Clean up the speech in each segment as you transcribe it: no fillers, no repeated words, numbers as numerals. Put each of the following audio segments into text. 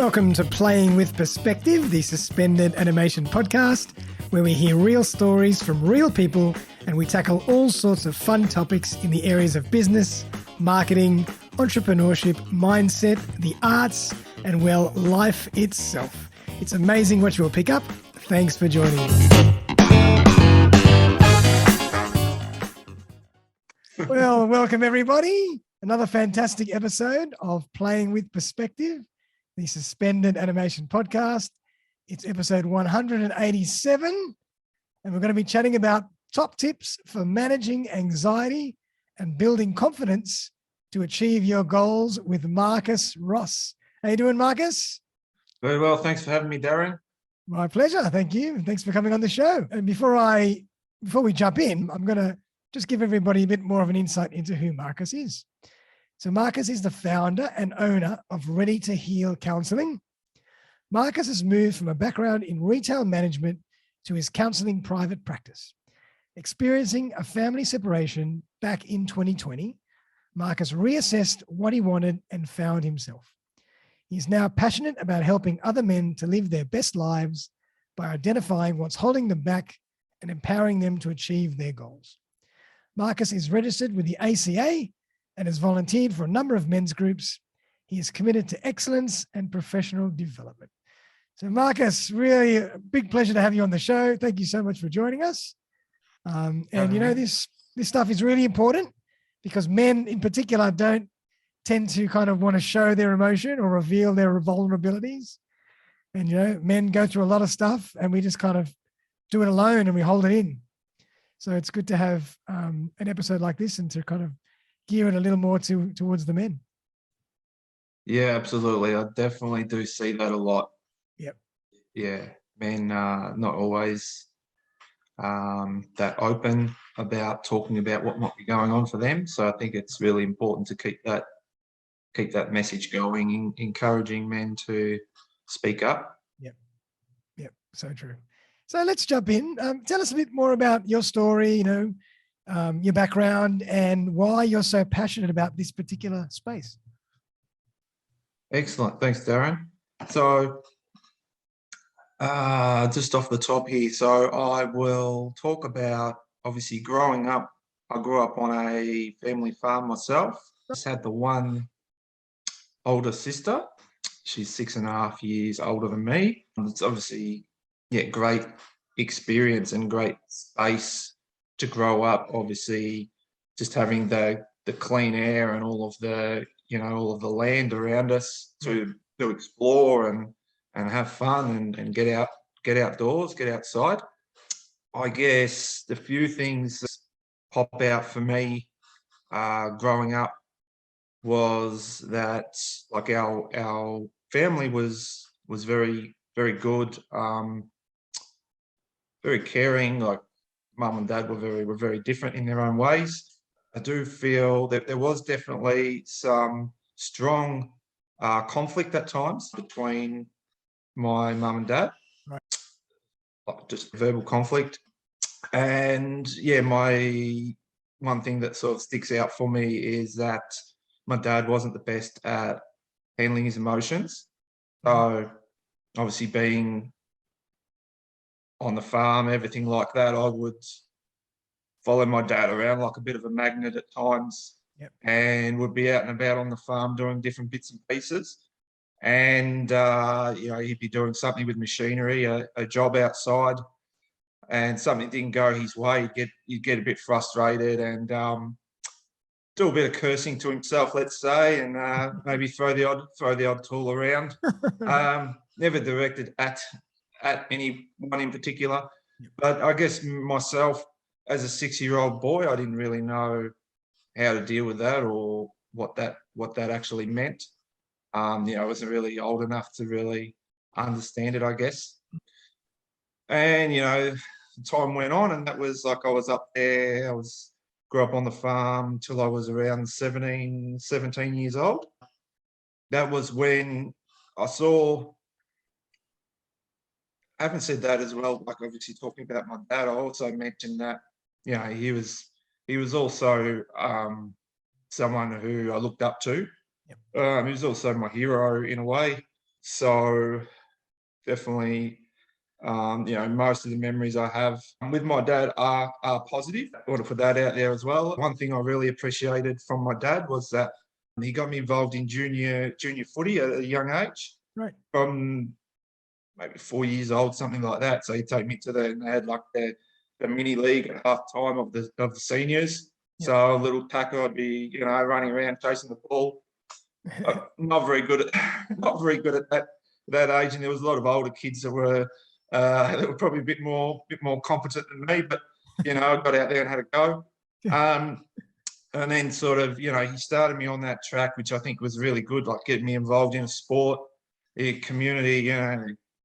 Welcome to Playing with Perspective, the suspended animation podcast, where we hear real stories from real people and we tackle all sorts of fun topics in the areas of business, marketing, entrepreneurship, mindset, the arts, and, well, life itself. It's amazing what you will pick up. Thanks for joining us. Well, welcome everybody. Another fantastic episode of Playing with Perspective, the suspended animation podcast. It's episode 187, and we're going to be chatting about top tips for managing anxiety and building confidence to achieve your goals with Marcus Ross. How you doing, Marcus? Very well. Thanks for having me, Darren. My pleasure. Thank you. Thanks for coming on the show. And before we jump in, I'm going to just give everybody a bit more of an insight into who Marcus is. So Marcus is the founder and owner of Ready To Heal Counselling. Marcus has moved from a background in retail management to his counselling private practice. Experiencing a family separation back in 2020, Marcus reassessed what he wanted and found himself. He's now passionate about helping other men to live their best lives by identifying what's holding them back and empowering them to achieve their goals. Marcus is registered with the ACA and has volunteered for a number of men's groups. He is committed to excellence and professional development. So Marcus, really a big pleasure to have you on the show. Thank you so much for joining us. And you know, this stuff is really important because men in particular don't tend to kind of want to show their emotion or reveal their vulnerabilities. And, you know, men go through a lot of stuff and we just kind of do it alone and we hold it in. So it's good to have an episode like this and to kind of gear it a little more towards the men. Yeah, absolutely. I definitely do see that a lot. Yep. Yeah, men are not always that open about talking about what might be going on for them. So I think it's really important to keep that message going, encouraging men to speak up. Yep. So true. So let's jump in. Tell us a bit more about your story, you know, your background and why you're so passionate about this particular space. Excellent. Thanks, Darren. So just off the top here, so I will talk about obviously growing up. I grew up on a family farm myself. Just had the one older sister. She's 6.5 years older than me. It's obviously, great experience and great space to grow up. Obviously, just having the clean air and all of the land around us to explore and have fun and get outdoors, get outside. I guess the few things that pop out for me growing up was that like our family was very, very good, very caring. Like mum and dad were very different in their own ways. I do feel that there was definitely some strong conflict at times between my mum and dad, Right. like just verbal conflict. And my one thing that sort of sticks out for me is that my dad wasn't the best at handling his emotions. So obviously being on the farm, everything like that, I would follow my dad around like a bit of a magnet at times. Yep. And would be out and about on the farm doing different bits and pieces. And, he'd be doing something with machinery, a job outside, and something didn't go his way. You'd get a bit frustrated and do a bit of cursing to himself, let's say, and maybe throw the odd tool around. Never directed at anyone in particular, but I guess myself as a 6-year-old boy, I didn't really know how to deal with that or what that actually meant. I wasn't really old enough to really understand it, I guess. And time went on, and that was like I was up there. Grew up on the farm till I was around 17 years old. That was when I saw. Having said that as well, like obviously talking about my dad, I also mentioned that he was also someone who I looked up to. Yep. He was also my hero in a way. So definitely, most of the memories I have with my dad are positive. I want to put that out there as well. One thing I really appreciated from my dad was that he got me involved in junior footy at a young age, Right. from maybe 4 years old, something like that. So he'd take me to and they had like the mini league at half time of the seniors. Yep. So a little tackle, I'd be, running around chasing the ball. Not very good at not very good at that age, and there was a lot of older kids that were probably a bit more competent than me, but I got out there and had a go. And then sort of, he started me on that track, which I think was really good, like getting me involved in a sport, a community,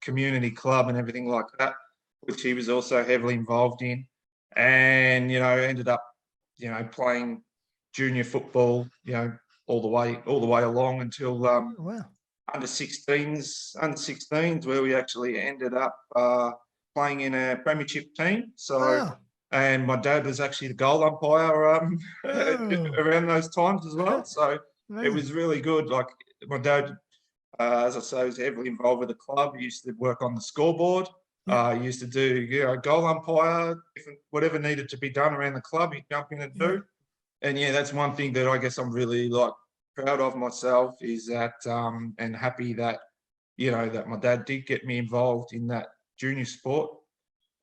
community club and everything like that, which he was also heavily involved in. And, ended up, playing junior football, all the way along until Oh, wow. under 16s, where we actually ended up playing in a premiership team. So, Wow. and my dad was actually the goal umpire Oh. around those times as well. So it Amazing. was really good. Like my dad, as I say, was heavily involved with the club. He used to work on the scoreboard. Yep. He used to do, goal umpire, whatever needed to be done around the club, he'd jump in and do. Yep. And that's one thing that I guess I'm really proud of myself, is that and happy that that my dad did get me involved in that junior sport.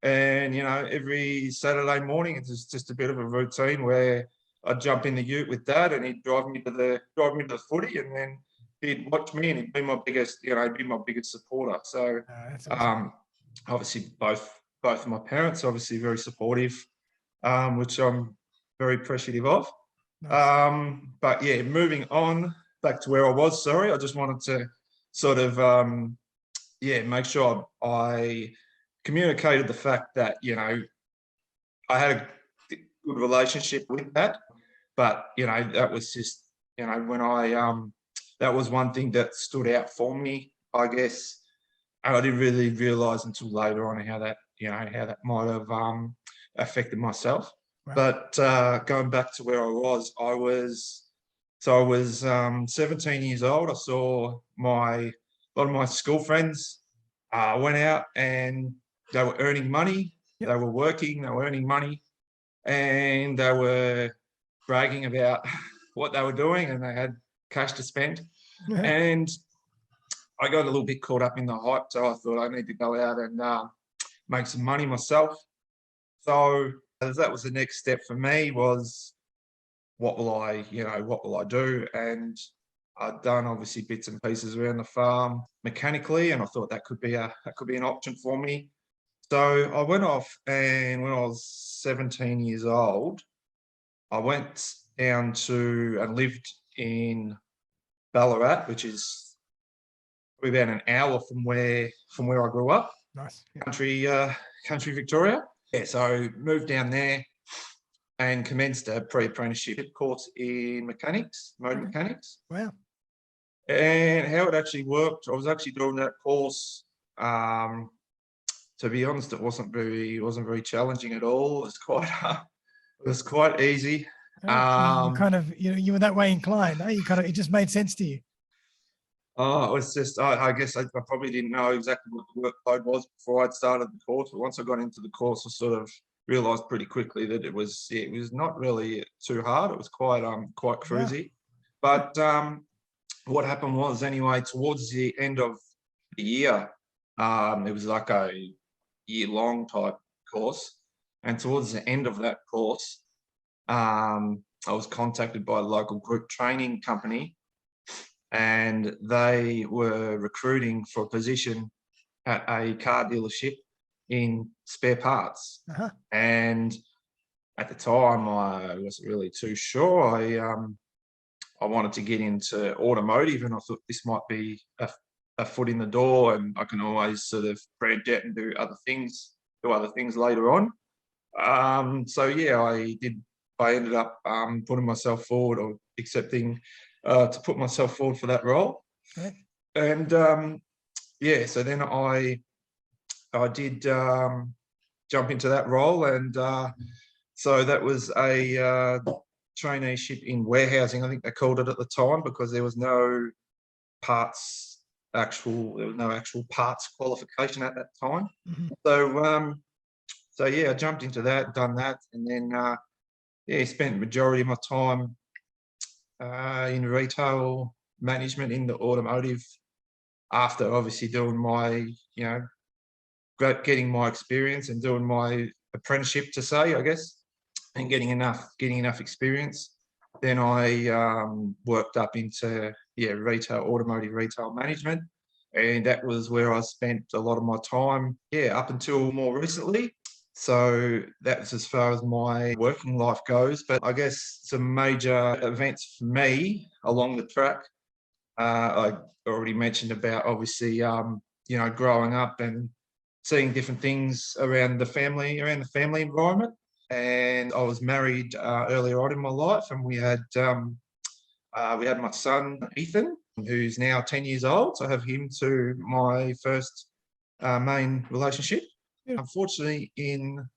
And every Saturday morning it's just a bit of a routine where I'd jump in the ute with dad and he'd drive me to the footy, and then he'd watch me and he'd be my biggest supporter. So That's awesome. obviously both of my parents obviously very supportive, which I'm very appreciative of. Nice. But yeah, moving on back to where I was. Sorry, I just wanted to sort of make sure I communicated the fact that I had a good relationship with that, but that was just when I that was one thing that stood out for me, I guess. I didn't really realise until later on how that might have affected myself. Right. But going back to where I was 17 years old. I saw a lot of my school friends went out and they were earning money. Yep. They were working, they were earning money, and they were bragging about what they were doing, and they had cash to spend. And I got a little bit caught up in the hype, so I thought I need to go out and make some money myself. So that was the next step for me, was what will I do? And I'd done obviously bits and pieces around the farm mechanically, and I thought that could be an option for me. So I went off, and when I was 17 years old, I went down to and lived in Ballarat, which is probably about an hour from where I grew up. Nice. Country Victoria. Yeah, so moved down there and commenced a pre-apprenticeship course in mechanics, motor mechanics. Wow. And how it actually worked, I was actually doing that course. To be honest, it wasn't very challenging at all. It was quite easy. You kind of, you were that way inclined. Eh? It just made sense to you. Oh, it was just, I guess I probably didn't know exactly what the workload was before I'd started the course. But once I got into the course, I sort of realised pretty quickly that it was not really too hard. It was quite cruisy. But what happened was, anyway, towards the end of the year, it was like a year-long type course. And towards the end of that course, I was contacted by a local group training company, and they were recruiting for a position at a car dealership in spare parts. And at the time, I wasn't really too sure. I wanted to get into automotive, and I thought this might be a foot in the door, and I can always sort of branch out and do other things later on. So yeah, I ended up putting myself forward, or accepting to put myself forward for that role. Right. And so then I did jump into that role, and so that was a traineeship in warehousing, I think they called it at the time, because there was no parts there was no actual parts qualification at that time. Mhm. So yeah, I jumped into that, done that, and then spent the majority of my time in retail management in the automotive. After obviously doing my, getting my experience and doing my apprenticeship, to say, I guess, and getting enough experience, then I worked up into automotive retail management, and that was where I spent a lot of my time, up until more recently. So that's as far as my working life goes. But I guess some major events for me along the track, I already mentioned about, obviously, growing up and seeing different things around the family environment. And I was married earlier on in my life, and we had my son Ethan, who's now 10 years old. So I have him to my first main relationship. Yeah. Unfortunately, in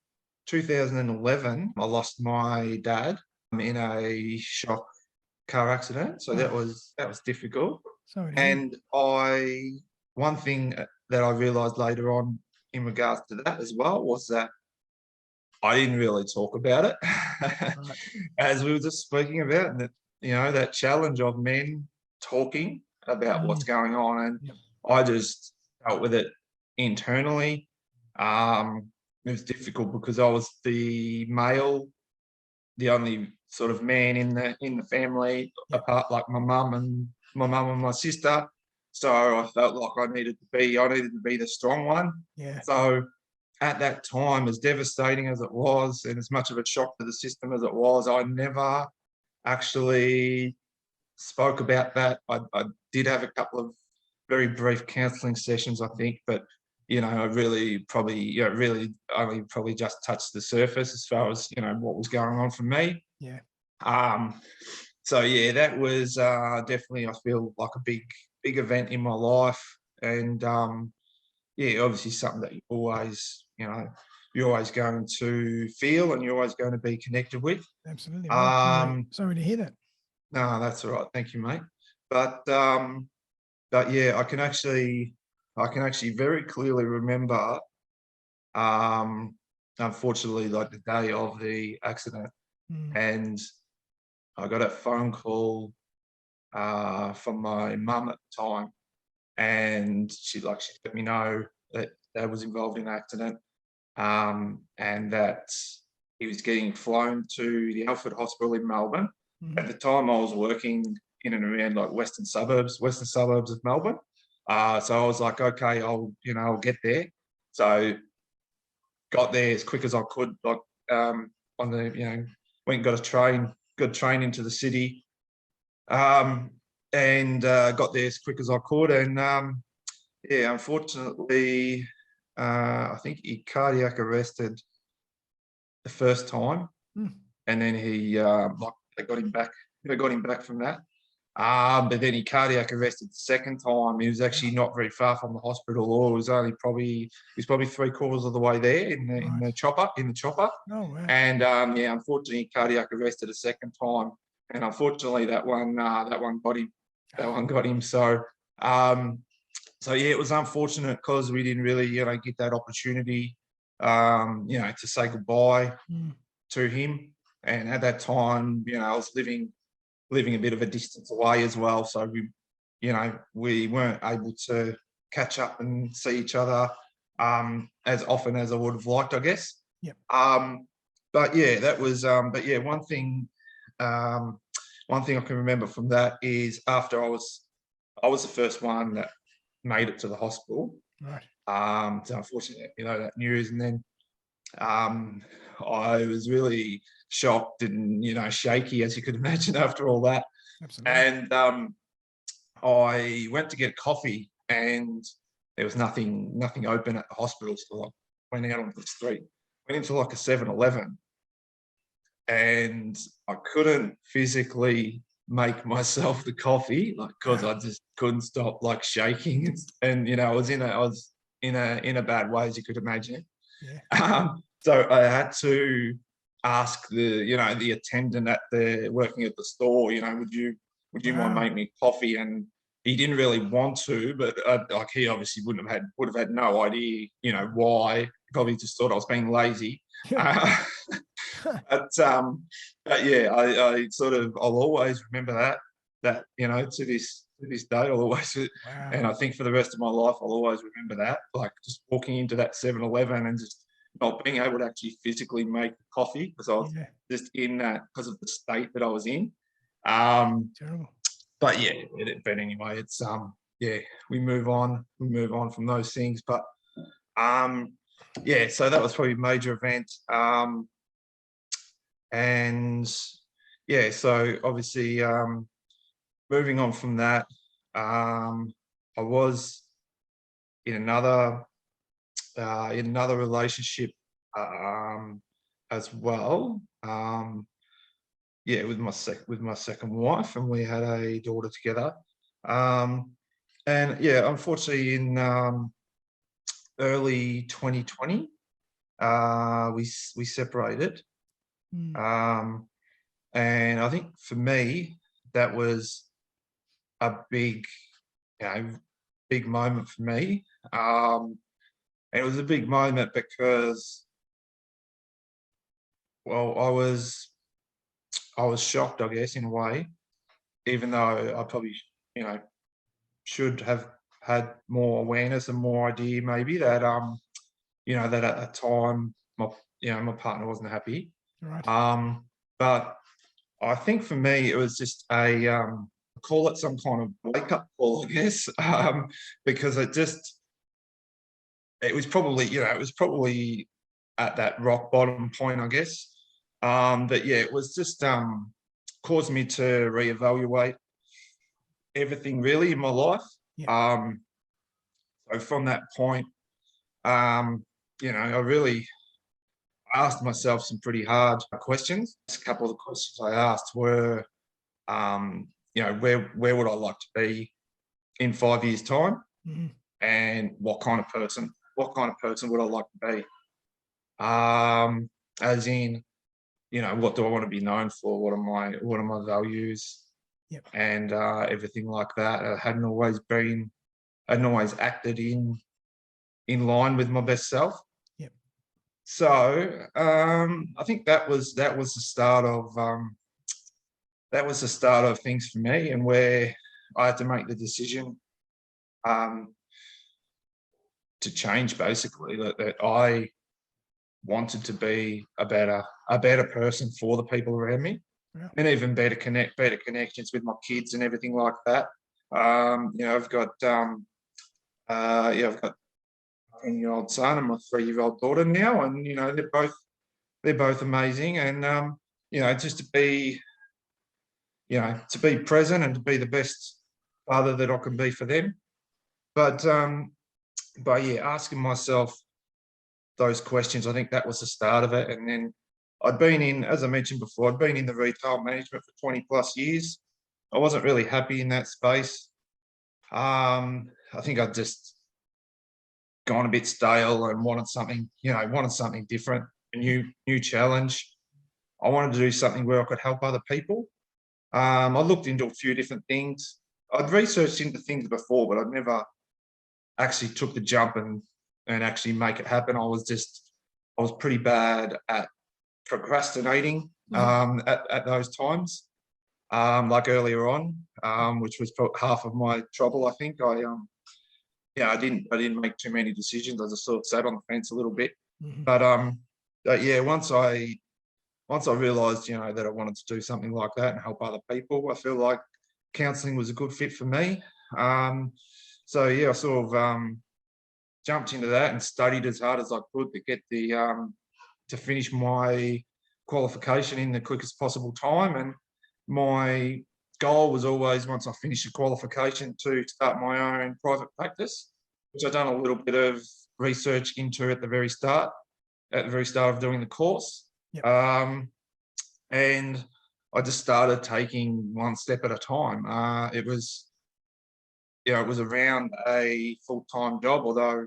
2011, I lost my dad in a shock car accident. So that was difficult. Sorry to hear. And one thing that I realised later on in regards to that as well was that I didn't really talk about it, Right. as we were just speaking about, and that, that challenge of men talking about what's going on, and Yep. I just dealt with it internally. It was difficult because I was the male, the only sort of man in the family, Yep. apart like my mum and my sister. So I felt like I needed to be the strong one. Yeah. So at that time, as devastating as it was, and as much of a shock to the system as it was, I never actually spoke about that. I did have a couple of very brief counselling sessions, I think, but I really really only probably just touched the surface as far as what was going on for me. Yeah. So yeah, that was definitely, I feel like, a big event in my life, and obviously something that you're always going to feel, and you're always going to be connected with. Absolutely. Well, sorry to hear that. No, that's all right. Thank you, mate. But yeah, I can actually very clearly remember, unfortunately, like the day of the accident, and I got a phone call from my mum at the time, and she let me know that Dad was involved in an accident, and that he was getting flown to the Alfred Hospital in Melbourne. At the time, I was working in and around like western suburbs of Melbourne. So I was like, okay, I'll get there. So got there as quick as I could, like on the went and got a train into the city, and got there as quick as I could, and unfortunately, I think he cardiac arrested the first time, and then he they got him back. They got him back from that. But then he cardiac arrested the second time. He was actually not very far from the hospital, or it was probably 3/4 of the way there in the chopper. Oh, wow. And unfortunately, he cardiac arrested a second time, and unfortunately that one got him. That one got him. So yeah, it was unfortunate because we didn't really get that opportunity to say goodbye to him. And at that time, I was living a bit of a distance away as well, so we weren't able to catch up and see each other as often as I would have liked, I guess. Yep. But yeah, that was but yeah, one thing I can remember from that is, after I was the first one that made it to the hospital. Right. So unfortunately, that news, and then I was really shocked and shaky, as you could imagine, after all that. Absolutely. And I went to get coffee, and there was nothing open at the hospital. So I went out on the street, went into like a 7-Eleven, and I couldn't physically make myself the coffee, like, because I just couldn't stop like shaking, and I was in a bad way, as you could imagine. Yeah. So I had to ask the attendant working at the store, would you mind making me coffee? And he didn't really want to, but like he obviously would have had no idea, you know, why. He probably just thought I was being lazy. But yeah, I sort of, I'll always remember that, you know, to this day, I'll always, Wow. and I think for the rest of my life, I'll always remember that, like just walking into that 7-Eleven and just not being able to actually physically make the coffee because I was just in that, because of the state that I was in. Terrible. But yeah, but anyway, it's yeah, we move on from those things. But yeah, so that was probably a major event. And yeah, so obviously moving on from that, I was in another relationship as well. Yeah, with my second wife, and we had a daughter together. And yeah, unfortunately, in early 2020, we separated. And I think for me, that was a big, big moment for me. And it was a big moment because, well, I was shocked, I guess, in a way, even though I probably, you know, should have had more awareness and more idea maybe that, you know, that at that time, my partner wasn't happy. Right. But I think for me, it was just call it some kind of wake up call, I guess, because it was probably at that rock bottom point, I guess. But yeah, it was just caused me to reevaluate everything really in my life. So from that point, you know, I really asked myself some pretty hard questions. A couple of the questions I asked were, you know, where would I like to be in 5 years' time, and what kind of person would I like to be? As in, you know, what do I want to be known for? What are my values? And everything like that. I hadn't always acted in line with my best self. So I think that was the start of things for me, and where I had to make the decision to change, basically, that I wanted to be a better person for the people around me, and even better connections with my kids and everything like that. You know, I've got a 10-year-old son and my 3-year-old daughter now, and you know, they're both amazing, and you know, just to be present and to be the best father that I can be for them. But yeah, asking myself those questions, I think that was the start of it. And then I'd been in, as I mentioned before, I'd been in the retail management for 20 plus years. I wasn't really happy in that space. I think I'd just gone a bit stale and wanted something different, a new challenge. I wanted to do something where I could help other people. I looked into a few different things. I'd researched into things before, but I'd never actually took the jump and actually make it happen. I was pretty bad at procrastinating at those times, like earlier on, which was half of my trouble. I think I didn't make too many decisions. I just sort of sat on the fence a little bit. But yeah, once I realised, you know, that I wanted to do something like that and help other people, I feel like counselling was a good fit for me. So yeah, I sort of jumped into that and studied as hard as I could to get to finish my qualification in the quickest possible time. And my goal was always, once I finished the qualification, to start my own private practice, which I'd done a little bit of research into at the very start of doing the course. And I just started taking one step at a time. It was around a full-time job, although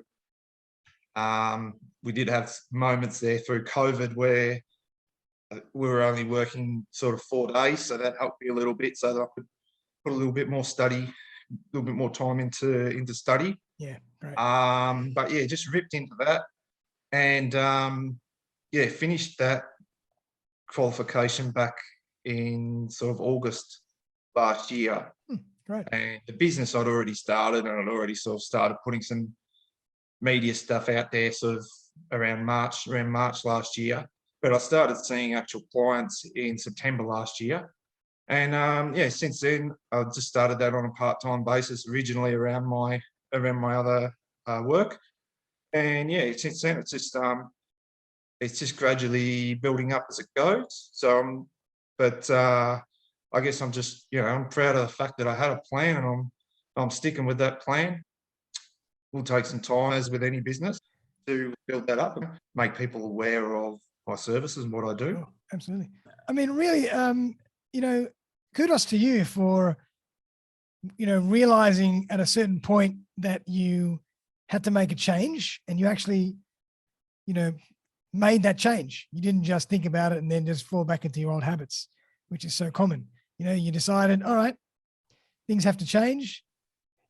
we did have moments there through COVID where we were only working sort of 4 days, so that helped me a little bit, so that I could put a little bit more study little bit more time into study. Yeah, great. But yeah, just ripped into that, and yeah, finished that qualification back in sort of August last year. Great. And the business I'd already started, and I'd already sort of started putting some media stuff out there sort of around March last year. But I started seeing actual clients in September last year. And yeah, since then, I've just started that on a part-time basis, originally around my other work. And yeah, since then, it's just gradually building up as it goes. So, but I guess I'm just, I'm proud of the fact that I had a plan, and I'm sticking with that plan. Will take some time, as with any business, to build that up and make people aware of my services and what I do. Oh, absolutely. I mean, really, kudos to you for, realizing at a certain point that you had to make a change, and you actually, made that change. You didn't just think about it and then just fall back into your old habits, which is so common. You decided, all right, things have to change.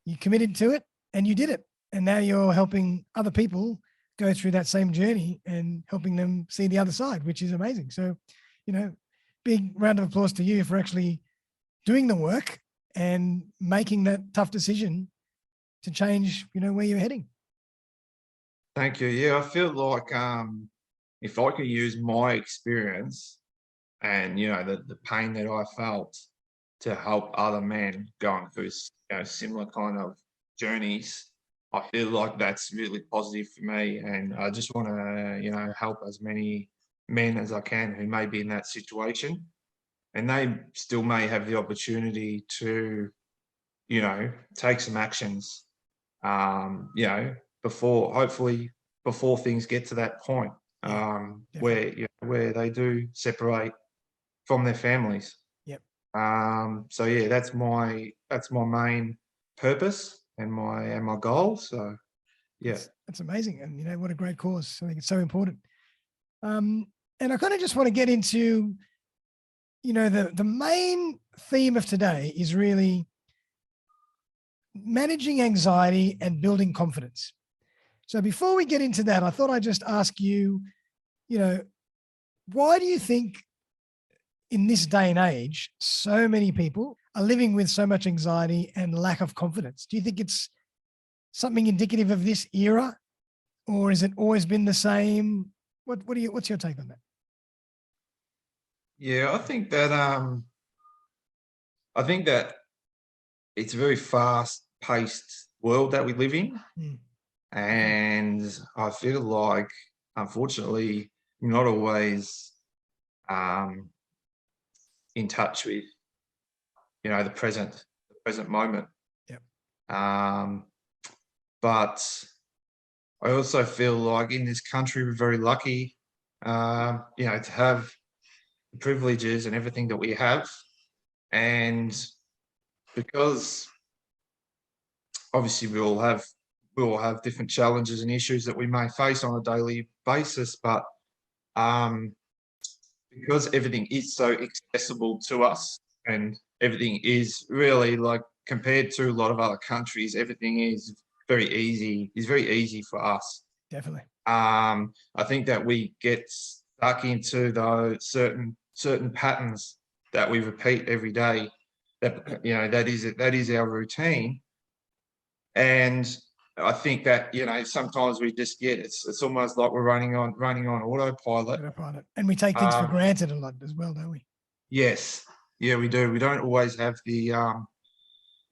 You committed to it and you did it. And now you're helping other people go through that same journey and helping them see the other side, which is amazing. So, big round of applause to you for actually doing the work and making that tough decision to change, where you're heading. Thank you. Yeah, I feel like if I could use my experience and the pain that I felt to help other men going through similar kind of journeys, I feel like that's really positive for me. And I just want to help as many men as I can who may be in that situation, and they still may have the opportunity to take some actions hopefully before things get to that point where they do separate from their families. Yep. So yeah, that's my main purpose and my goal. So yeah, that's amazing, and what a great cause. I think it's so important. And I kind of just want to get into, the main theme of today is really managing anxiety and building confidence. So before we get into that, I thought I'd just ask you, why do you think in this day and age, so many people are living with so much anxiety and lack of confidence? Do you think it's something indicative of this era, or has it always been the same? What's your take on that? yeah, I think that it's a very fast-paced world that we live in. And I feel like, unfortunately, I'm not always in touch with, the present moment. Yep. But I also feel like in this country, we're very lucky, to have the privileges and everything that we have. And because obviously we all have different challenges and issues that we may face on a daily basis, but because everything is so accessible to us, and everything is really, like, compared to a lot of other countries, everything is very easy for us. Definitely. I think that we get stuck into those certain patterns that we repeat every day. That is our routine. And I think that sometimes we just get it's almost like we're running on autopilot. And we take things for granted a lot as well, don't we? Yes, yeah, we do. We don't always have the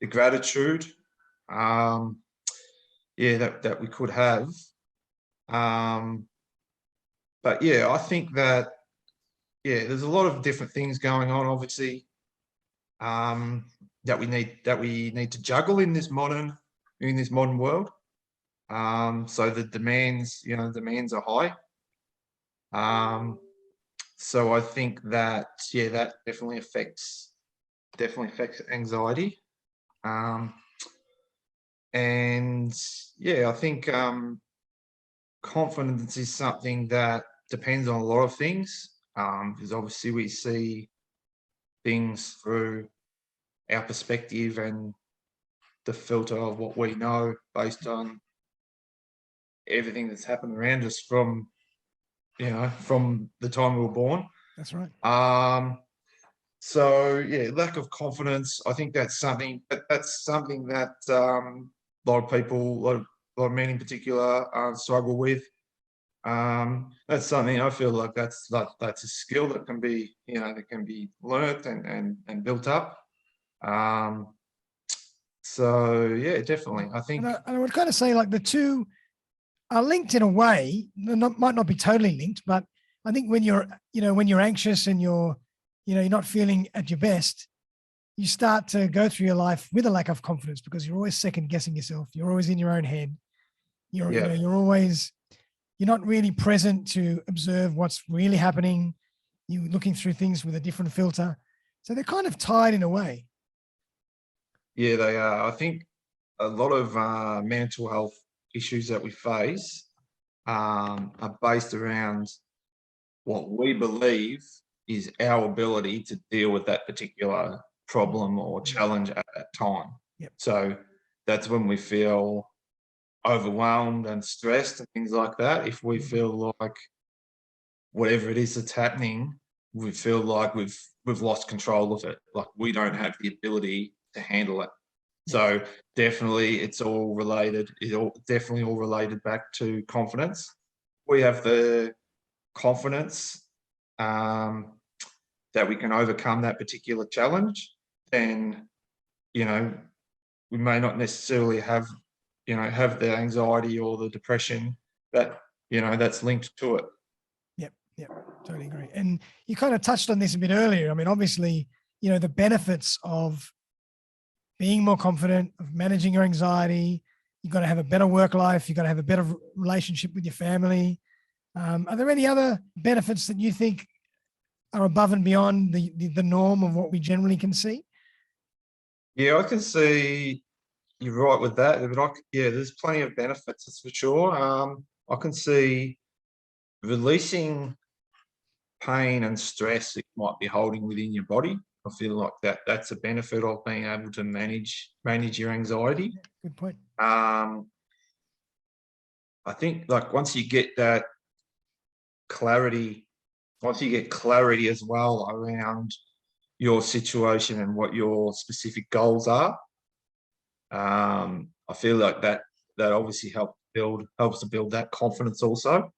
gratitude, that we could have. But yeah, I think that there's a lot of different things going on, obviously, that we need to juggle in this modern world. So the demands are high. So I think that that definitely affects anxiety. And I think confidence is something that depends on a lot of things, because obviously we see things through our perspective, and the filter of what we know based on everything that's happened around us from, from the time we were born. That's right. So yeah, lack of confidence. I think that's something that a lot of people, a lot of men in particular, struggle with. That's something I feel like that's a skill that can be, learnt and built up. So yeah, definitely. I think And I would kind of say like the two are linked in a way. Might not be totally linked, but I think when you're anxious and you're not feeling at your best, you start to go through your life with a lack of confidence because you're always second guessing yourself. You're always in your own head. yeah, You're not really present to observe what's really happening. You're looking through things with a different filter. So they're kind of tied in a way. yeah, they are. I think a lot of mental health issues that we face are based around what we believe is our ability to deal with that particular problem or challenge at that time. Yep. So that's when we feel overwhelmed and stressed and things like that. If we feel like whatever it is that's happening, we feel like we've lost control of it, like we don't have the ability to handle it. So definitely it's all related. Definitely all related back to confidence. We have the confidence that we can overcome that particular challenge, then we may not necessarily have the anxiety or the depression that's linked to it. Yep, totally agree. And you kind of touched on this a bit earlier. I mean, obviously, the benefits of being more confident, of managing your anxiety. You've got to have a better work life. You've got to have a better relationship with your family. Are there any other benefits that you think are above and beyond the norm of what we generally can see? Yeah, I can see you're right with that. But there's plenty of benefits, that's for sure. I can see releasing pain and stress that you might be holding within your body. I feel like that's a benefit of being able to manage your anxiety. Good point. I think like once you get clarity as well around your situation and what your specific goals are, I feel like that obviously helps to build that confidence also,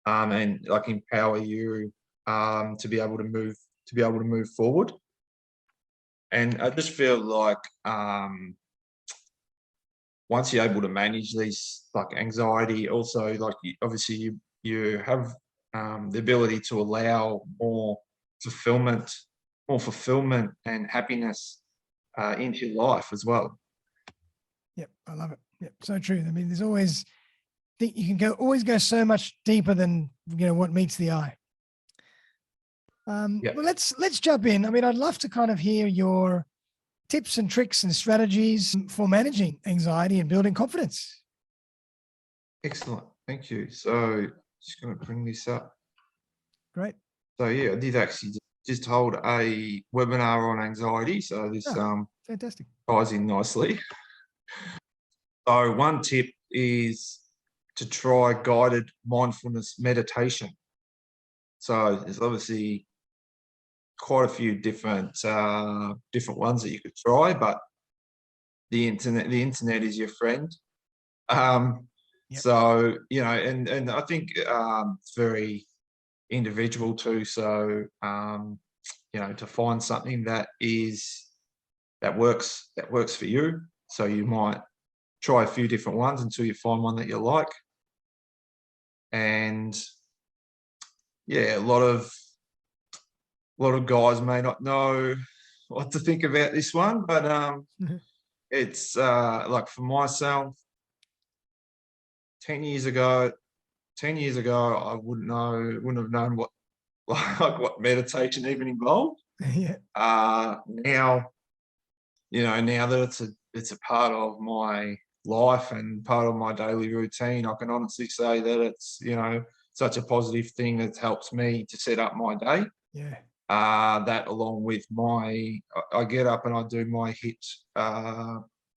and like empower you to be able to move forward. And I just feel like once you're able to manage these like anxiety, also like obviously you have the ability to allow more fulfillment and happiness into your life as well. Yep, I love it. Yep, so true. I mean, there's always think you can always go so much deeper than what meets the eye. Well, let's jump in. I mean, I'd love to kind of hear your tips and tricks and strategies for managing anxiety and building confidence. Excellent, thank you. So just going to bring this up. Great. So yeah, I did actually just hold a webinar on anxiety. So this fantastic ties in nicely. So one tip is to try guided mindfulness meditation. So there's obviously quite a few different ones that you could try, but the internet is your friend. So and I think it's very individual too. So to find something that works for you. So you might try a few different ones until you find one that you like. And yeah, a lot of guys may not know what to think about this one, but it's like for myself, 10 years ago, I wouldn't have known what what meditation even involved. Now, now that it's a part of my life and part of my daily routine, I can honestly say that it's such a positive thing that helps me to set up my day. That along with I get up and I do my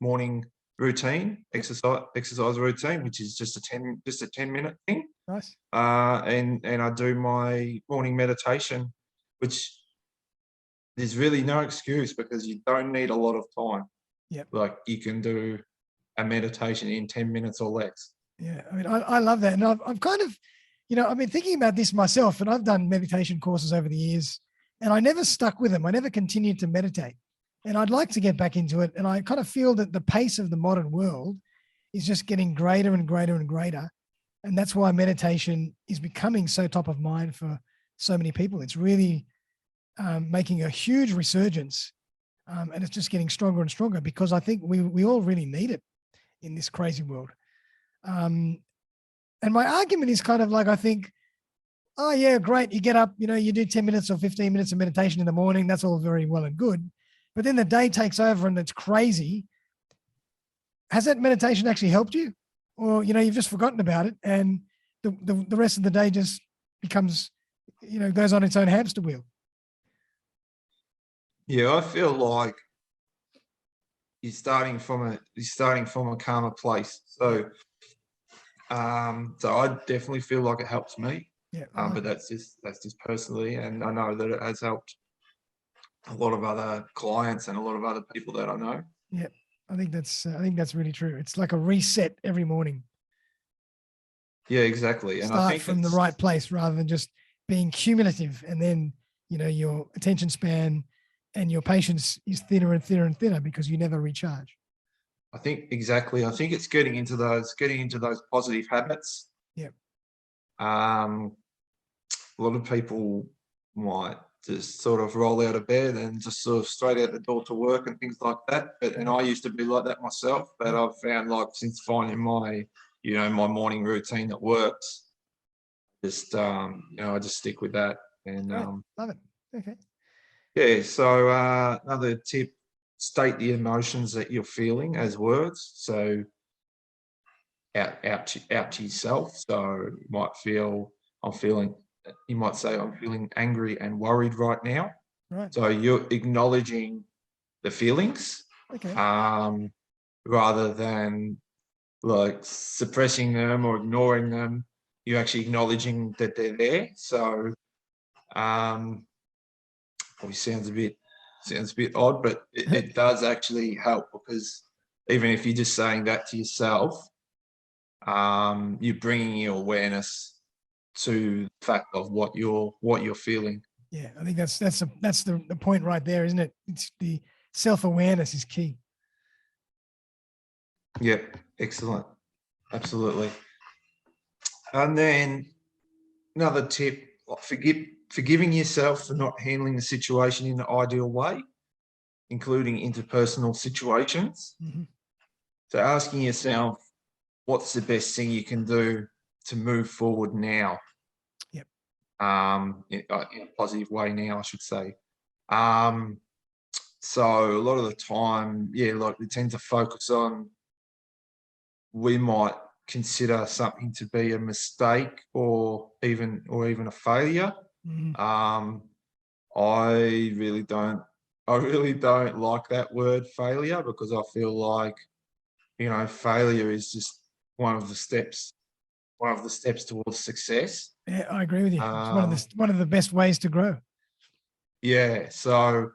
morning routine, exercise routine, which is just a 10-minute thing. Nice. And I do my morning meditation, which there's really no excuse because you don't need a lot of time. Yep. Like you can do a meditation in 10 minutes or less. Yeah. I mean, I love that. And I've kind of, I've been thinking about this myself, and I've done meditation courses over the years, and I never stuck with them. I never continued to meditate. And I'd like to get back into it. And I kind of feel that the pace of the modern world is just getting greater and greater and greater. And that's why meditation is becoming so top of mind for so many people. It's really making a huge resurgence. And it's just getting stronger and stronger because I think we all really need it in this crazy world. And my argument is kind of like, I think, oh yeah, great. You get up, you do 10 minutes or 15 minutes of meditation in the morning. That's all very well and good. But then the day takes over and it's crazy. Has that meditation actually helped you? Or, you've just forgotten about it and the rest of the day just becomes, goes on its own hamster wheel. Yeah, I feel like you're starting from a calmer place. So, so I definitely feel like it helps me. Yeah. But that's just personally, and I know that it has helped a lot of other clients and a lot of other people that I know. Yeah, I think that's really true. It's like a reset every morning. Yeah, exactly. And Start I think from the right place rather than just being cumulative, and then your attention span and your patience is thinner and thinner and thinner because you never recharge. I think exactly. I think it's getting into those positive habits. Yeah. A lot of people might just sort of roll out of bed and just sort of straight out the door to work and things like that. And I used to be like that myself, but I've found like since finding my, my morning routine that works, just, I just stick with that. And love it. Okay. yeah. So another tip, state the emotions that you're feeling as words. So out to yourself. So you might feel, you might say, I'm feeling angry and worried right now. Right. So you're acknowledging the feelings, Okay. Rather than like suppressing them or ignoring them. You're actually acknowledging that they're there. So probably sounds a bit odd, but it does actually help because even if you're just saying that to yourself, you're bringing your awareness to the fact of what you're feeling. Yeah, I think that's the point right there, isn't it? It's the self-awareness is key. Yep, excellent, absolutely. And then another tip: forgiving yourself for not handling the situation in the ideal way, including interpersonal situations. Mm-hmm. So asking yourself, what's the best thing you can do to move forward now? Yep. In a positive way now, I should say. So a lot of the time, like we tend to focus on, we might consider something to be a mistake or even a failure. Mm-hmm. I really don't like that word failure because I feel like, failure is just one of the steps towards success. Yeah, I agree with you. It's one of the best ways to grow. Yeah. So,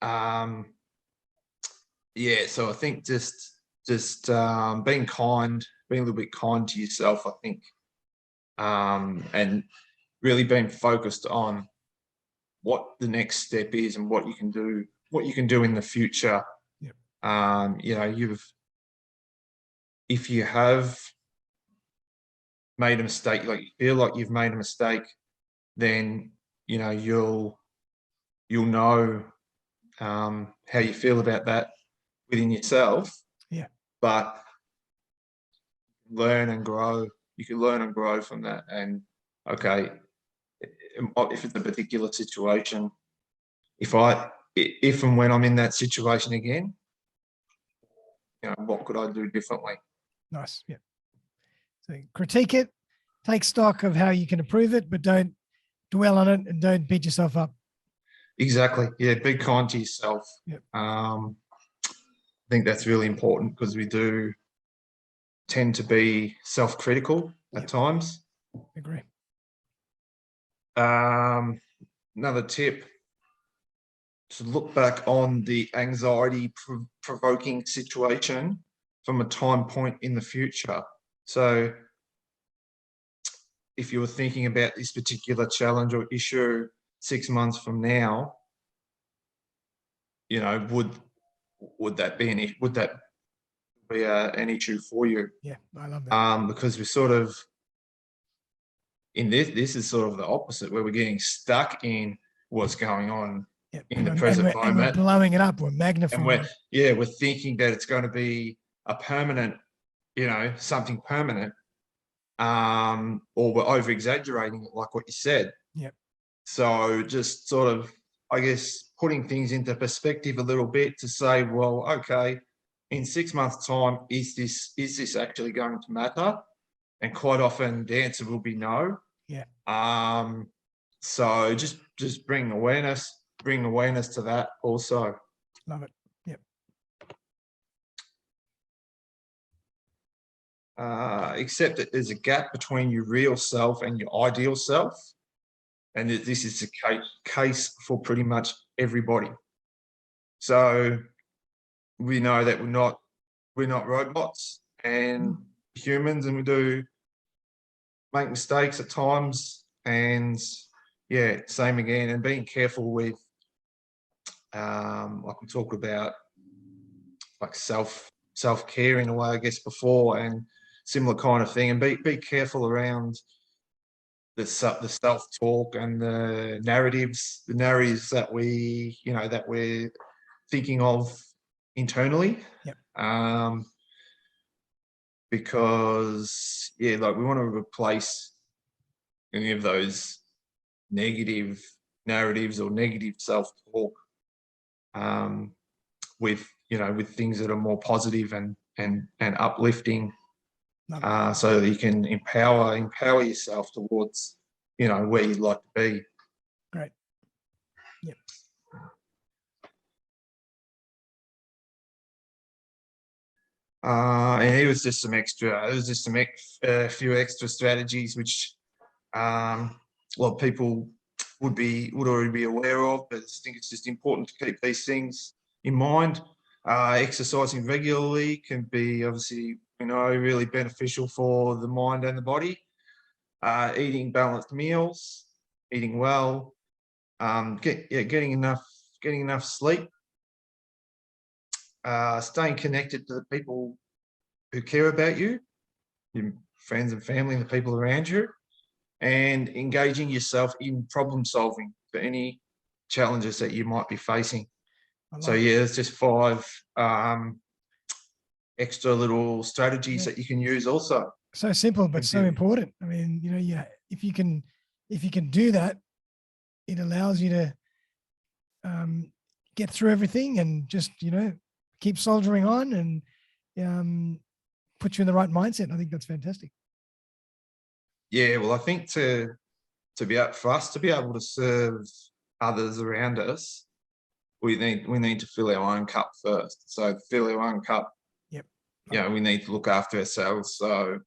so I think just being a little bit kind to yourself, I think, and really being focused on what the next step is and what you can do in the future. Yep. If you have made a mistake, like you feel like you've made a mistake, then you'll know how you feel about that within yourself. Yeah. But learn and grow. You can learn and grow from that. And okay, if it's a particular situation, if and when I'm in that situation again, what could I do differently? Nice. Yeah. So critique it, take stock of how you can improve it, but don't dwell on it and don't beat yourself up. Exactly. Yeah. Be kind to yourself. Yep. think that's really important because we do tend to be self-critical at times. Agree. Another tip, to look back on the anxiety provoking situation from a time point in the future. So if you were thinking about this particular challenge or issue 6 months from now, you know, would that be an issue for you? Yeah, I love that. Because we're sort of in this is sort of the opposite, where we're getting stuck in what's going on in the present and we're moment, blowing it up, we're and magnifying. we're thinking that it's going to be a permanent, you know, something permanent, or we're over exaggerating it, like what you said. Yeah. So just sort of, I guess, putting things into perspective a little bit to say, well, okay, in 6 months' time, is this actually going to matter? And quite often the answer will be no. Yeah. So just bring awareness to that also. Love it. Yep. Accept that there's a gap between your real self and your ideal self. And this is the case for pretty much everybody. So we know that we're not robots and humans, and we do make mistakes at times. And yeah, same again. And being careful with, like we talked about, like self-care in a way, I guess, before, and similar kind of thing. And be careful around the self-talk and the narratives that we're thinking of internally. Yep. Because yeah, like we want to replace any of those negative narratives or negative self-talk with things that are more positive and uplifting, so that you can empower yourself towards where you'd like to be. Great. Yep. And it was just a few extra strategies which a lot of people would already be aware of, but I think it's just important to keep these things in mind. Exercising regularly can be obviously, really beneficial for the mind and the body. Eating balanced meals, eating well, getting enough sleep, staying connected to the people who care about you, your friends and family and the people around you, and engaging yourself in problem solving for any challenges that you might be facing. So yeah, there's just 5 extra little strategies that you can use also. So simple, but so important. I mean, if you can do that, it allows you to get through everything and just, keep soldiering on and put you in the right mindset. I think that's fantastic. Yeah, well, I think for us to be able to serve others around us, we need to fill our own cup first. So fill our own cup. Yep. We need to look after ourselves. So,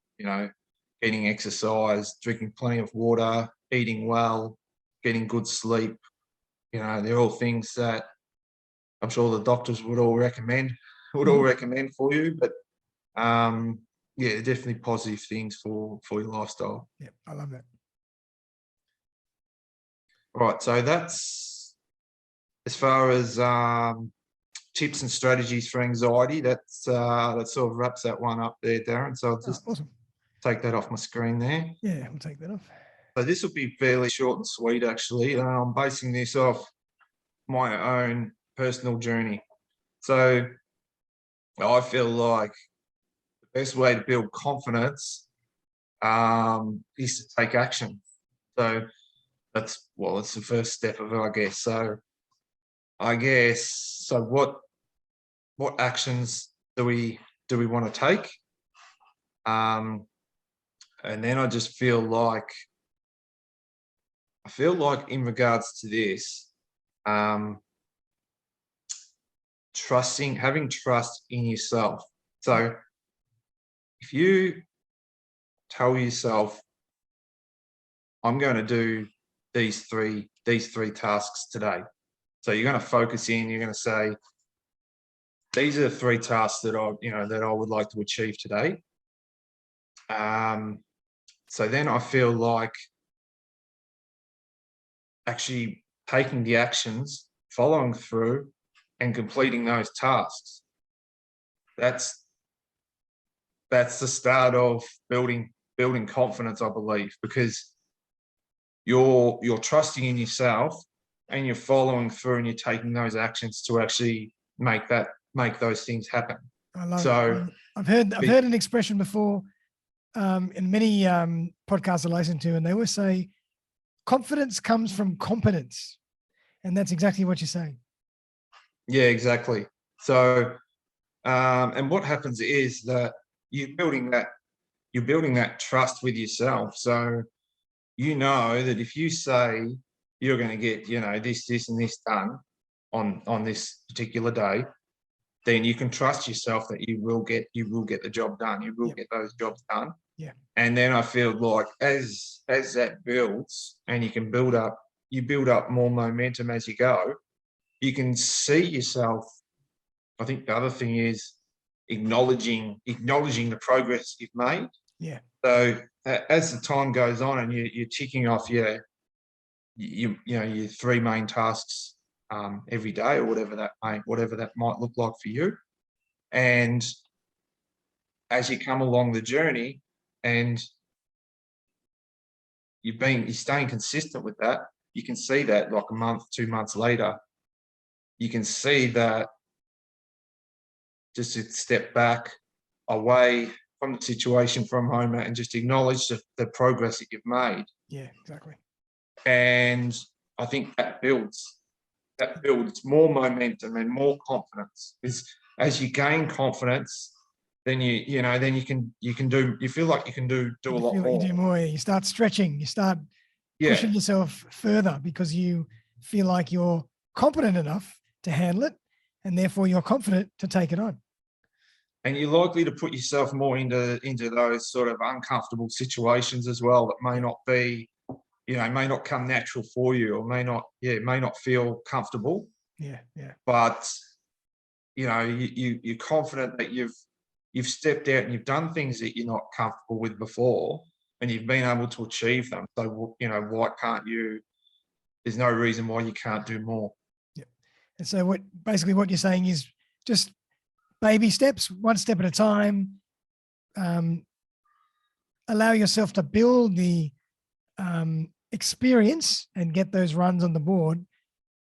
getting exercise, drinking plenty of water, eating well, getting good sleep, they're all things that I'm sure the doctors would all recommend for you. But yeah, definitely positive things for your lifestyle. Yeah, I love that. Right, so that's as far as tips and strategies for anxiety. That sort of wraps that one up there, Darren. So I'll just awesome. Take that off my screen there. Yeah, we'll take that off. So this will be fairly short and sweet, actually. I'm basing this off my own personal journey. So I feel like the best way to build confidence is to take action. So it's the first step of it, I guess. So what actions do we want to take? And then I just feel like in regards to this, having trust in yourself. So if you tell yourself, I'm going to do these three tasks today. So you're going to focus in, you're going to say, these are the 3 tasks that I would like to achieve today. So then I feel like actually taking the actions, following through and completing those tasks. That's the start of building confidence, I believe, because you're trusting in yourself and you're following through and you're taking those actions to actually make those things happen. I love So it. I've heard an expression before in many podcasts I listen to, and they always say confidence comes from competence, and that's exactly what you're saying. Yeah, exactly. So and what happens is that you're building that trust with yourself. So you know that if you say you're going to get this and this done on this particular day, then you can trust yourself that you will get the job done. You will get those jobs done. Yeah. And then I feel like as that builds and you build up more momentum as you go, you can see yourself. I think the other thing is acknowledging the progress you've made. Yeah. So as the time goes on and you're ticking off your 3 main tasks every day, or whatever that might look like for you, and as you come along the journey and you're staying consistent with that, you can see that like a month, 2 months later, you can see that just to step back away from the situation from home and just acknowledge the progress that you've made. Yeah, exactly. And I think that builds more momentum and more confidence. Because as you gain confidence, then you feel like you can do a lot more. You do more. You start stretching. You start pushing yourself further because you feel like you're competent enough to handle it, and therefore you're confident to take it on. And you're likely to put yourself more into those sort of uncomfortable situations as well that may not be, may not come natural for you, or may not feel comfortable. Yeah. But you're confident that you've stepped out and you've done things that you're not comfortable with before, and you've been able to achieve them. So why can't you? There's no reason why you can't do more. Yeah. And so what you're saying is just baby steps, one step at a time. Allow yourself to build the experience and get those runs on the board,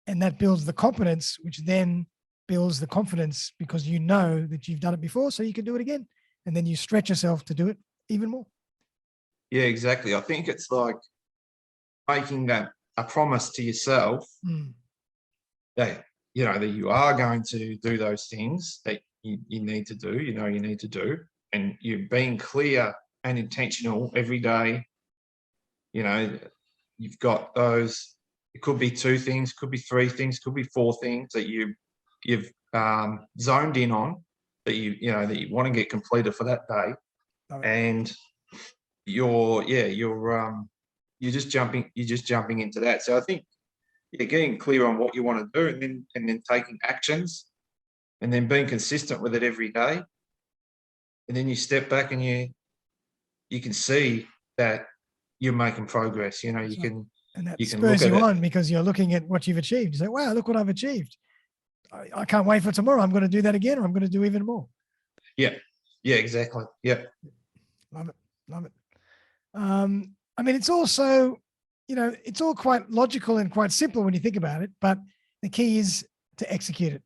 and that builds the competence, which then builds the confidence because you know that you've done it before, so you can do it again, and then you stretch yourself to do it even more. Yeah, exactly. I think it's like making that a promise to yourself that that you are going to do those things that you need to do. You need to do, and you're being clear and intentional every day. You've got those. It could be 2 things, could be 3 things, could be 4 things that you've zoned in on that you want to get completed for that day, and you're just jumping into that. So I think getting clear on what you want to do, and then taking actions, and then being consistent with it every day, and then you step back and you can see that you're making progress. And that you can spurs look you at on because you're looking at what you've achieved. You say, wow, look what I've achieved. I can't wait for tomorrow. I'm going to do that again, or I'm going to do even more. Yeah, exactly. Yeah. Love it. I mean, it's also, it's all quite logical and quite simple when you think about it, but the key is to execute it.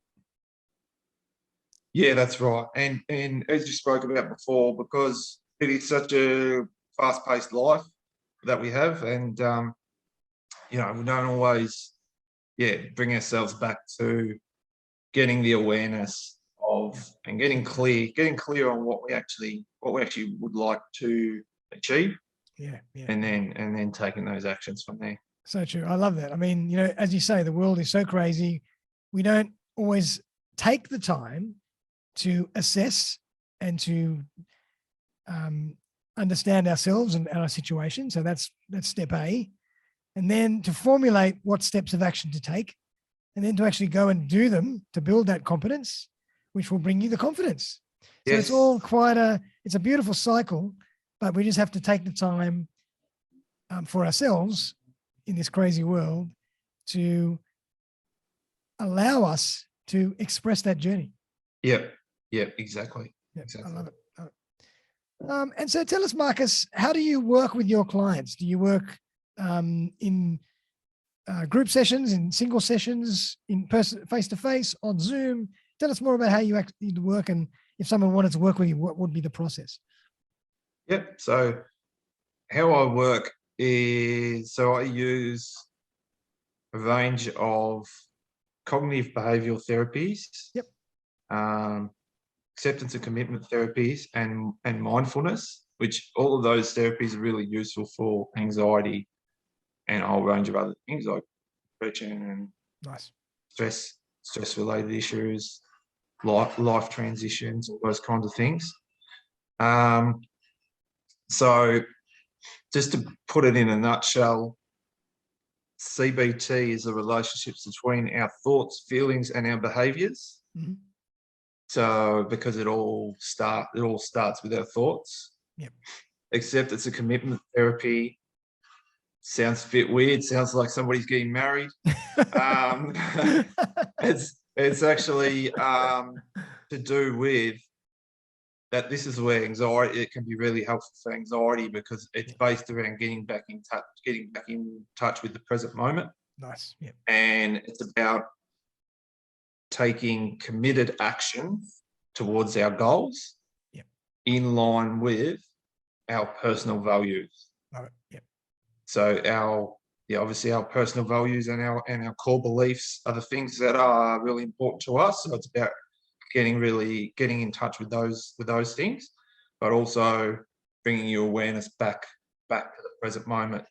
Yeah, that's right. And as you spoke about before, because it is such a fast-paced life that we have, and we don't always bring ourselves back to getting the awareness of and getting clear on what we actually would like to achieve. Yeah. And then taking those actions from there. So true. I love that. I mean, as you say, the world is so crazy. We don't always take the time to assess and to understand ourselves and our situation. So that's step A. And then to formulate what steps of action to take, and then to actually go and do them to build that competence, which will bring you the confidence. So Yes. it's all it's a beautiful cycle, but we just have to take the time for ourselves in this crazy world to allow us to express that journey. Yep. Yep. Exactly. Yeah, Exactly. I love it. And so tell us, Marcus, how do you work with your clients? Do you work in group sessions, in single sessions, in person, face-to-face, on Zoom? Tell us more about how you actually work, and if someone wanted to work with you, what would be the process? Yep. So how I work is, so I use a range of cognitive behavioral therapies. Yep. Acceptance and commitment therapies and mindfulness, which all of those therapies are really useful for anxiety and a whole range of other things like depression and Nice. stress related issues, life transitions, all those kinds of things. So just to put it in a nutshell, CBT is the relationships between our thoughts, feelings, and our behaviors. Mm-hmm. So because it all starts with our thoughts. Yep. Except it's a commitment therapy. Sounds a bit weird. Sounds like somebody's getting married. It's actually to do with that. This is where anxiety, it can be really helpful for anxiety because it's based around getting back in touch with the present moment. Nice. Yep. And it's about taking committed action towards our goals. Yep. In line with our personal values. Love it. Yep. So obviously our personal values and our core beliefs are the things that are really important to us. So it's about getting in touch with those things, but also bringing your awareness back to the present moment.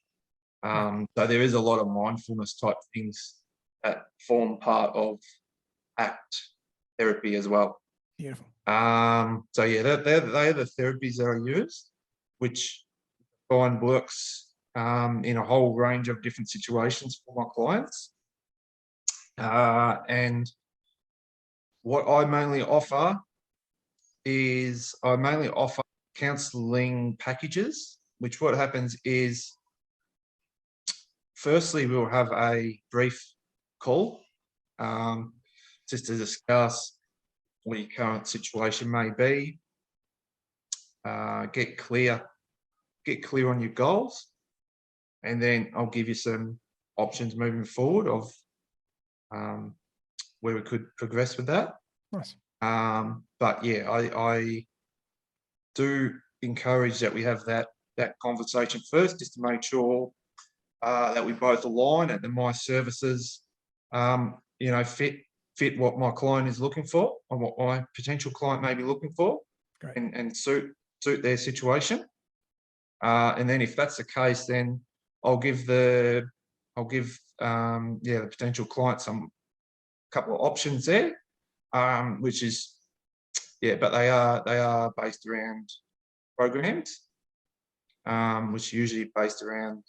So there is a lot of mindfulness type things that form part of ACT therapy as well. Beautiful. So yeah, they're the therapies that I use, which I find works in a whole range of different situations for my clients. And what I mainly offer is counselling packages, which what happens is, firstly, we'll have a brief call just to discuss what your current situation may be, get clear on your goals, and then I'll give you some options moving forward of where we could progress with that. Nice. But yeah, I do encourage that we have that conversation first, just to make sure that we both align and that my services, fit what my client is looking for and what my potential client may be looking for. Great. And suit their situation. And then if that's the case, then I'll give the potential client some couple of options there, which is, but they are based around programs, which are usually based around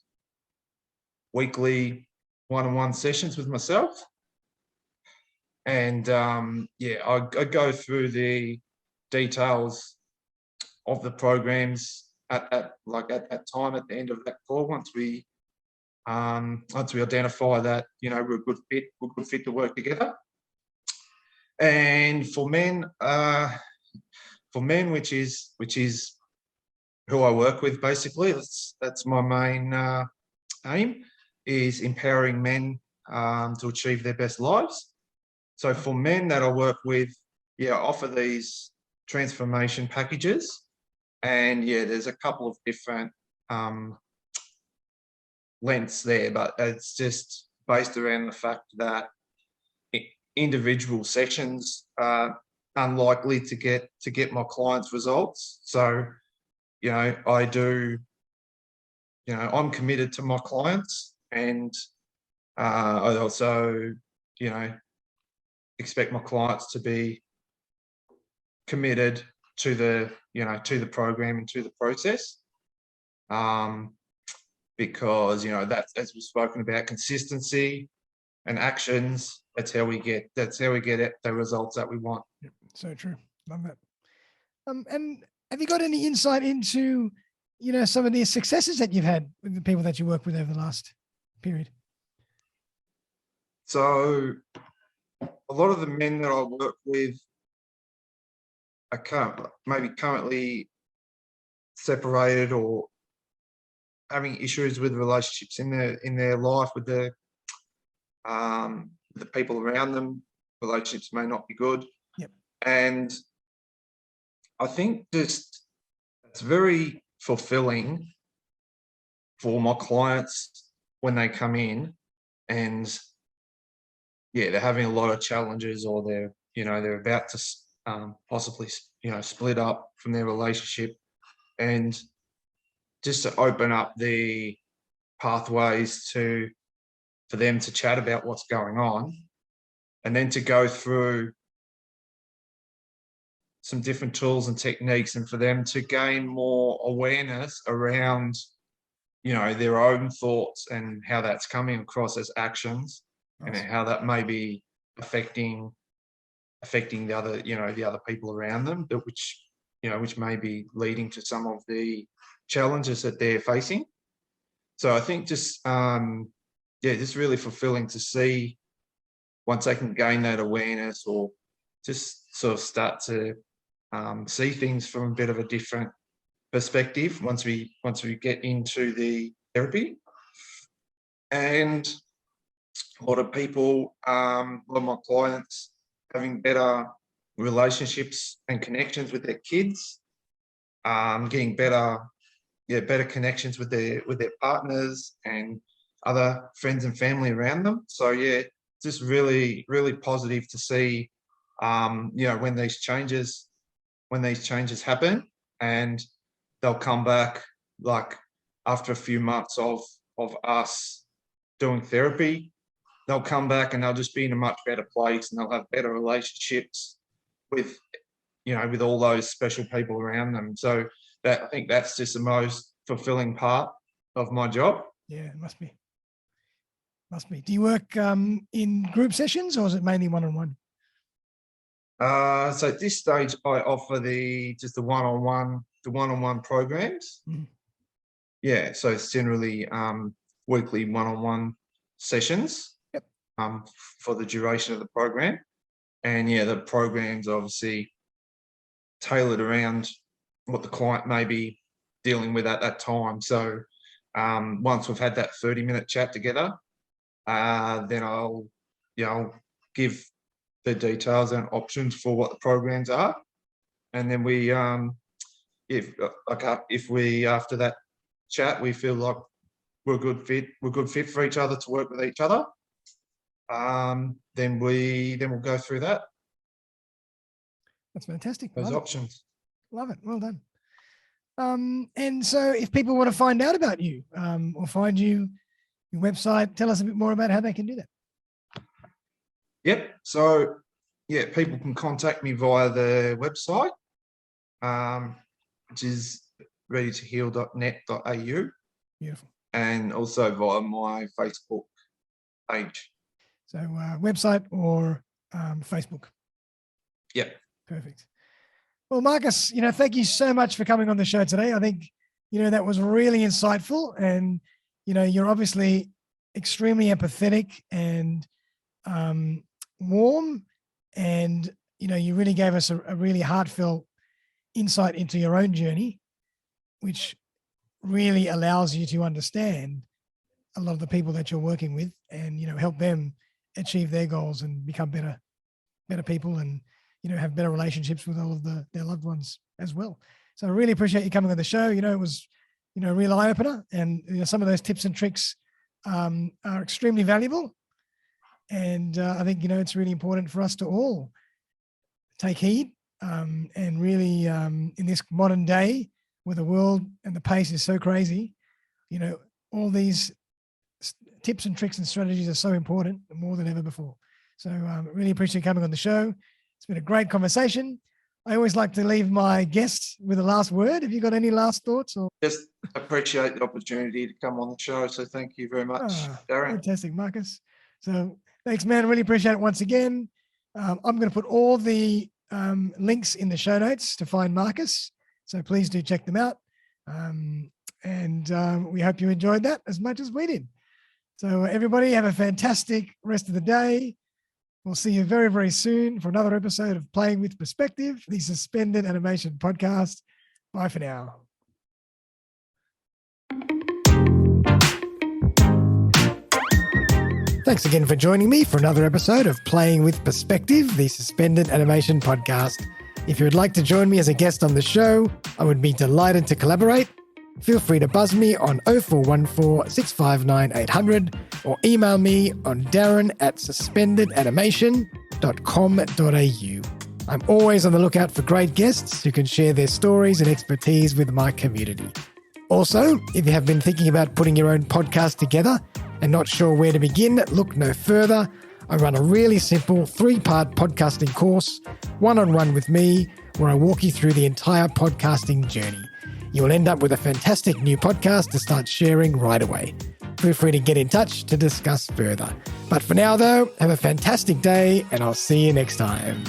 weekly one-on-one sessions with myself. And I go through the details of the programs at that time at the end of that call, once we identify that we're a good fit to work together. And for men, which is who I work with, basically, that's my main aim, is empowering men to achieve their best lives. So for men that I work with, I offer these transformation packages, and there's a couple of different lengths there, but it's just based around the fact that individual sessions are unlikely to get my clients' results. So, I do, I'm committed to my clients, and I also, expect my clients to be committed to the, to the program and to the process. Because, that's, as we've spoken about, consistency and actions, that's how we get it, the results that we want. Yep, so true. Love that. And have you got any insight into, some of the successes that you've had with the people that you work with over the last period? So a lot of the men that I work with are maybe currently separated or having issues with relationships in their life with the people around them. Relationships may not be good. Yep. And I think just it's very fulfilling for my clients when they come in and they're having a lot of challenges, or they're about to possibly split up from their relationship, and just to open up the pathways for them to chat about what's going on, and then to go through some different tools and techniques, and for them to gain more awareness around, their own thoughts and how that's coming across as actions. Nice. And how that may be affecting the other, the other people around them, which may be leading to some of the challenges that they're facing. So I think just really fulfilling to see once they can gain that awareness, or just sort of start to see things from a bit of a different perspective once we get into the therapy. And a lot of people, a lot of my clients having better relationships and connections with their kids, getting better connections with their partners and other friends and family around them. So just really, really positive to see, when these changes happen, and they'll come back, like after a few months of us doing therapy, they'll come back and they'll just be in a much better place, and they'll have better relationships with all those special people around them. So I think that's just the most fulfilling part of my job. Yeah, it must be. Do you work in group sessions, or is it mainly one-on-one? So at this stage, I offer the one-on-one programs. Mm-hmm. Yeah, so it's generally weekly one-on-one sessions. Yep. For the duration of the program, and the program's obviously tailored around what the client may be dealing with at that time. So once we've had that 30-minute chat together, then I'll give the details and options for what the programs are, and then we if we after that chat we feel like we're a good fit for each other to work with each other, then we'll go through that. That's fantastic. Those options. Love it. Well done. And so if people want to find out about you, or find you, your website, tell us a bit more about how they can do that. Yep. So people can contact me via the website, which is readytoheal.net.au. Beautiful. And also via my Facebook page. So website or Facebook. Yep. Perfect. Well, Marcus, thank you so much for coming on the show today. I think, that was really insightful, and, you're obviously extremely empathetic and warm, and, you really gave us a really heartfelt insight into your own journey, which really allows you to understand a lot of the people that you're working with, and, help them achieve their goals and become better people, and, have better relationships with all of their loved ones as well. So I really appreciate you coming on the show. It was, a real eye opener, and some of those tips and tricks are extremely valuable. And I think, it's really important for us to all take heed, and really in this modern day where the world and the pace is so crazy, all these tips and tricks and strategies are so important, more than ever before. So really appreciate coming on the show. It's been a great conversation. I always like to leave my guests with a last word. Have you got any last thoughts? Or Just appreciate the opportunity to come on the show. So thank you very much, Darren. Fantastic, Marcus. So thanks, man. Really appreciate it once again. I'm going to put all the links in the show notes to find Marcus. So please do check them out. We hope you enjoyed that as much as we did. So everybody have a fantastic rest of the day. We'll see you very, very soon for another episode of Playing with Perspective, the Suspended Animation Podcast. Bye for now. Thanks again for joining me for another episode of Playing with Perspective, the Suspended Animation Podcast. If you would like to join me as a guest on the show, I would be delighted to collaborate. Feel free to buzz me on 0414 659 800 or email me on darren@suspendedanimatio.com.au. I'm always on the lookout for great guests who can share their stories and expertise with my community. Also, if you have been thinking about putting your own podcast together and not sure where to begin, look no further. I run a really simple 3-part podcasting course, one-on-one with me, where I walk you through the entire podcasting journey. You will end up with a fantastic new podcast to start sharing right away. Feel free to get in touch to discuss further. But for now, though, have a fantastic day, and I'll see you next time.